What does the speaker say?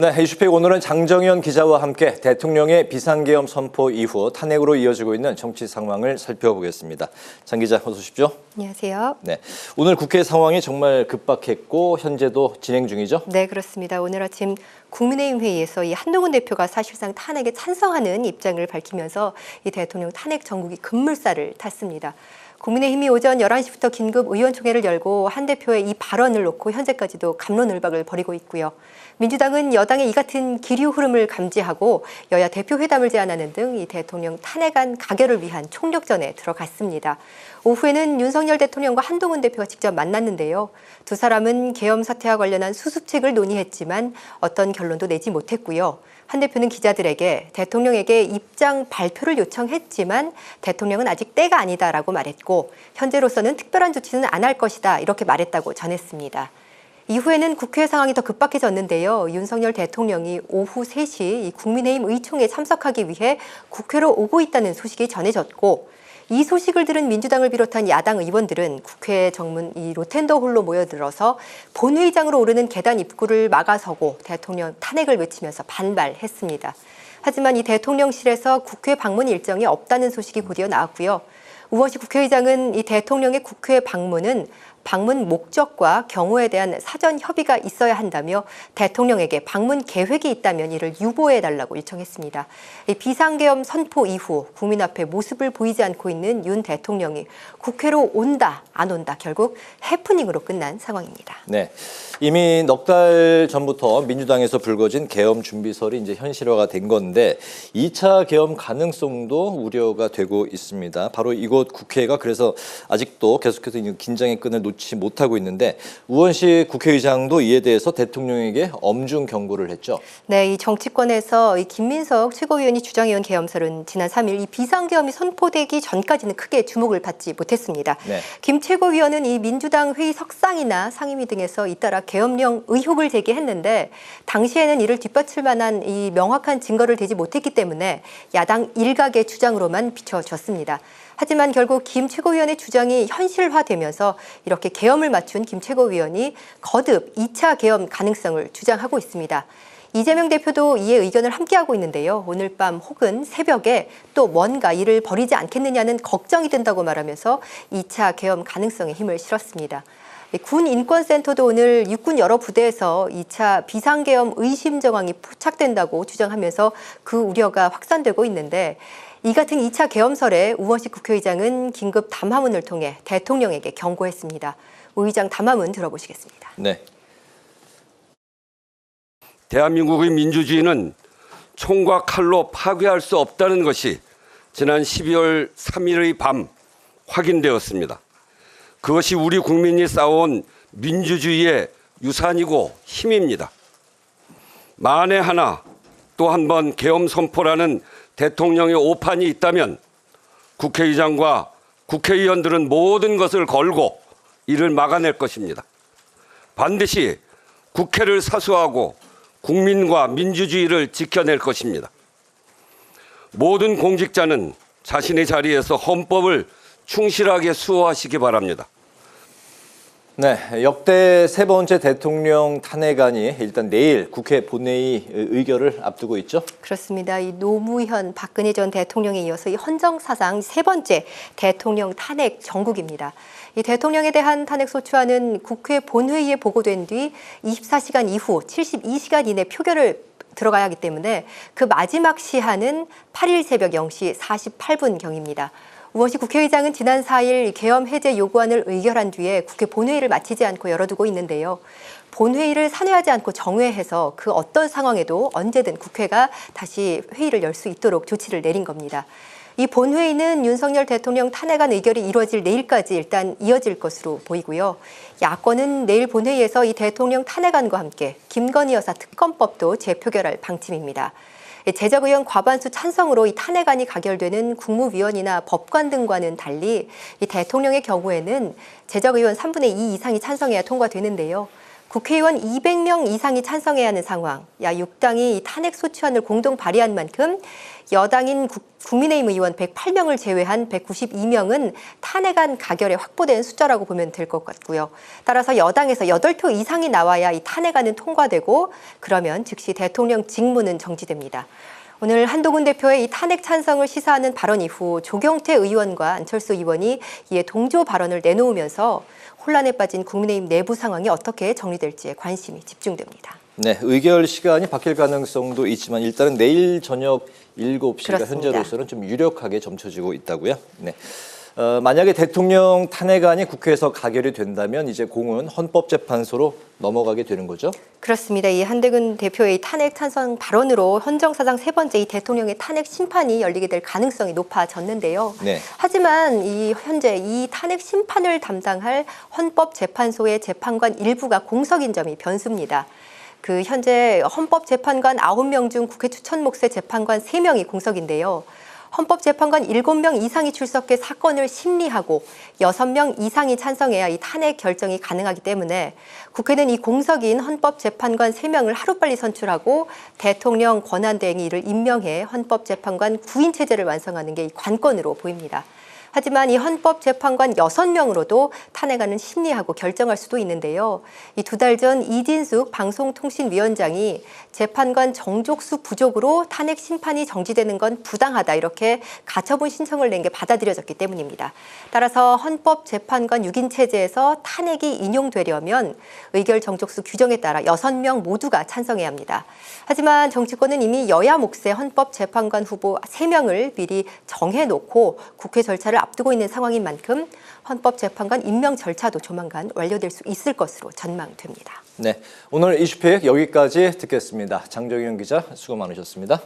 네, 이슈픽 오늘은 장정현 기자와 함께 대통령의 비상계엄 선포 이후 탄핵으로 이어지고 있는 정치 상황을 살펴보겠습니다. 장 기자, 어서 오십시오. 안녕하세요. 네, 오늘 국회 상황이 정말 급박했고 현재도 진행 중이죠? 네, 그렇습니다. 오늘 아침 국민의힘 회의에서 이 한동훈 대표가 사실상 탄핵에 찬성하는 입장을 밝히면서 이 대통령 탄핵 정국이 급물살을 탔습니다. 국민의힘이 오전 11시부터 긴급 의원총회를 열고 한 대표의 이 발언을 놓고 현재까지도 갑론을박을 벌이고 있고요. 민주당은 여당의 이 같은 기류 흐름을 감지하고 여야 대표 회담을 제안하는 등 이 대통령 탄핵안 가결을 위한 총력전에 들어갔습니다. 오후에는 윤석열 대통령과 한동훈 대표가 직접 만났는데요. 두 사람은 계엄 사태와 관련한 수습책을 논의했지만 어떤 결론도 내지 못했고요. 한 대표는 기자들에게 대통령에게 입장 발표를 요청했지만 대통령은 아직 때가 아니다라고 말했고 현재로서는 특별한 조치는 안 할 것이다 이렇게 말했다고 전했습니다. 이후에는 국회 상황이 더 급박해졌는데요. 윤석열 대통령이 오후 3시 국민의힘 의총에 참석하기 위해 국회로 오고 있다는 소식이 전해졌고 이 소식을 들은 민주당을 비롯한 야당 의원들은 국회 정문 이 로텐더홀로 모여들어서 본회의장으로 오르는 계단 입구를 막아서고 대통령 탄핵을 외치면서 반발했습니다. 하지만 이 대통령실에서 국회 방문 일정이 없다는 소식이 곧이어 나왔고요. 우원식 국회의장은 이 대통령의 국회 방문은 방문 목적과 경우에 대한 사전 협의가 있어야 한다며 대통령에게 방문 계획이 있다면 이를 유보해달라고 요청했습니다. 비상계엄 선포 이후 국민 앞에 모습을 보이지 않고 있는 윤 대통령이 국회로 온다, 안 온다 결국 해프닝으로 끝난 상황입니다. 네, 이미 넉 달 전부터 민주당에서 불거진 계엄 준비설이 이제 현실화가 된 건데 2차 계엄 가능성도 우려가 되고 있습니다. 바로 이곳 국회가 그래서 아직도 계속해서 긴장의 끈을 놓지 못하고 있는데 우원식 국회의장도 이에 대해서 대통령에게 엄중 경고를 했죠. 네, 이 정치권에서 이 김민석 최고위원이 주장해온 계엄설은 지난 3일 이 비상계엄이 선포되기 전까지는 크게 주목을 받지 못했습니다. 네. 김 최고위원은 이 민주당 회의 석상이나 상임위 등에서 잇따라 계엄령 의혹을 제기했는데 당시에는 이를 뒷받칠 만한 이 명확한 증거를 대지 못했기 때문에 야당 일각의 주장으로만 비춰졌습니다. 하지만 결국 김 최고위원의 주장이 현실화되면서 이렇게 계엄을 맞춘 김 최고위원이 거듭 2차 계엄 가능성을 주장하고 있습니다. 이재명 대표도 이에 의견을 함께하고 있는데요. 오늘 밤 혹은 새벽에 또 뭔가 일을 벌이지 않겠느냐는 걱정이 든다고 말하면서 2차 계엄 가능성에 힘을 실었습니다. 군인권센터도 오늘 육군 여러 부대에서 2차 비상계엄 의심 정황이 포착된다고 주장하면서 그 우려가 확산되고 있는데 이 같은 2차 계엄설에 우원식 국회의장은 긴급 담화문을 통해 대통령에게 경고했습니다. 우 의장 담화문 들어보시겠습니다. 네. 대한민국의 민주주의는 총과 칼로 파괴할 수 없다는 것이 지난 12월 3일의 밤 확인되었습니다. 그것이 우리 국민이 쌓아온 민주주의의 유산이고 힘입니다. 만에 하나 또 한 번 계엄 선포라는 대통령의 오판이 있다면 국회의장과 국회의원들은 모든 것을 걸고 이를 막아낼 것입니다. 반드시 국회를 사수하고 국민과 민주주의를 지켜낼 것입니다. 모든 공직자는 자신의 자리에서 헌법을 충실하게 수호하시기 바랍니다. 네, 역대 세 번째 대통령 탄핵안이 일단 내일 국회 본회의 의결을 앞두고 있죠? 그렇습니다. 이 노무현, 박근혜 전 대통령에 이어서 이 헌정사상 세 번째 대통령 탄핵 정국입니다. 이 대통령에 대한 탄핵 소추안은 국회 본회의에 보고된 뒤 24시간 이후 72시간 이내 표결을 들어가야 하기 때문에 그 마지막 시한은 8일 새벽 0시 48분경입니다. 우원식 국회의장은 지난 4일 계엄 해제 요구안을 의결한 뒤에 국회 본회의를 마치지 않고 열어두고 있는데요. 본회의를 산회하지 않고 정회해서 그 어떤 상황에도 언제든 국회가 다시 회의를 열 수 있도록 조치를 내린 겁니다. 이 본회의는 윤석열 대통령 탄핵안 의결이 이루어질 내일까지 일단 이어질 것으로 보이고요. 야권은 내일 본회의에서 이 대통령 탄핵안과 함께 김건희 여사 특검법도 재표결할 방침입니다. 제적의원 과반수 찬성으로 이 탄핵안이 가결되는 국무위원이나 법관 등과는 달리 이 대통령의 경우에는 제적의원 3분의 2 이상이 찬성해야 통과되는데요. 국회의원 200명 이상이 찬성해야 하는 상황. 6당이 탄핵 소추안을 공동 발의한 만큼 여당인 국민의힘 의원 108명을 제외한 192명은 탄핵안 가결에 확보된 숫자라고 보면 될 것 같고요. 따라서 여당에서 8표 이상이 나와야 이 탄핵안은 통과되고 그러면 즉시 대통령 직무는 정지됩니다. 오늘 한동훈 대표의 이 탄핵 찬성을 시사하는 발언 이후 조경태 의원과 안철수 의원이 이에 동조 발언을 내놓으면서 혼란에 빠진 국민의힘 내부 상황이 어떻게 정리될지에 관심이 집중됩니다. 네, 의결 시간이 바뀔 가능성도 있지만 일단은 내일 저녁 7시가 그렇습니다. 현재로서는 좀 유력하게 점쳐지고 있다고요. 네. 만약에 대통령 탄핵안이 국회에서 가결이 된다면 이제 공은 헌법재판소로 넘어가게 되는 거죠? 그렇습니다. 이 한동훈 대표의 탄핵 찬성 발언으로 헌정사상 3번째 이 대통령의 탄핵 심판이 열리게 될 가능성이 높아졌는데요. 네. 하지만 현재 이 탄핵 심판을 담당할 헌법재판소의 재판관 일부가 공석인 점이 변수입니다. 현재 헌법재판관 9명 중 국회 추천 몫의 재판관 3명이 공석인데요. 헌법재판관 7명 이상이 출석해 사건을 심리하고 6명 이상이 찬성해야 이 탄핵 결정이 가능하기 때문에 국회는 이 공석인 헌법재판관 3명을 하루빨리 선출하고 대통령 권한대행이 이를 임명해 헌법재판관 9인 체제를 완성하는 게 이 관건으로 보입니다. 하지만 이 헌법재판관 6명으로도 탄핵안은 심리하고 결정할 수도 있는데요. 이 2달 전 이진숙 방송통신위원장이 재판관 정족수 부족으로 탄핵 심판이 정지되는 건 부당하다 이렇게 가처분 신청을 낸 게 받아들여졌기 때문입니다. 따라서 헌법재판관 6인 체제에서 탄핵이 인용되려면 의결 정족수 규정에 따라 6명 모두가 찬성해야 합니다. 하지만 정치권은 이미 여야 몫의 헌법재판관 후보 3명을 미리 정해놓고 국회 절차를 앞두고 있는 상황인 만큼 헌법재판관 임명 절차도 조만간 완료될 수 있을 것으로 전망됩니다. 네, 오늘 이슈팩 여기까지 듣겠습니다. 장정윤 기자 수고 많으셨습니다.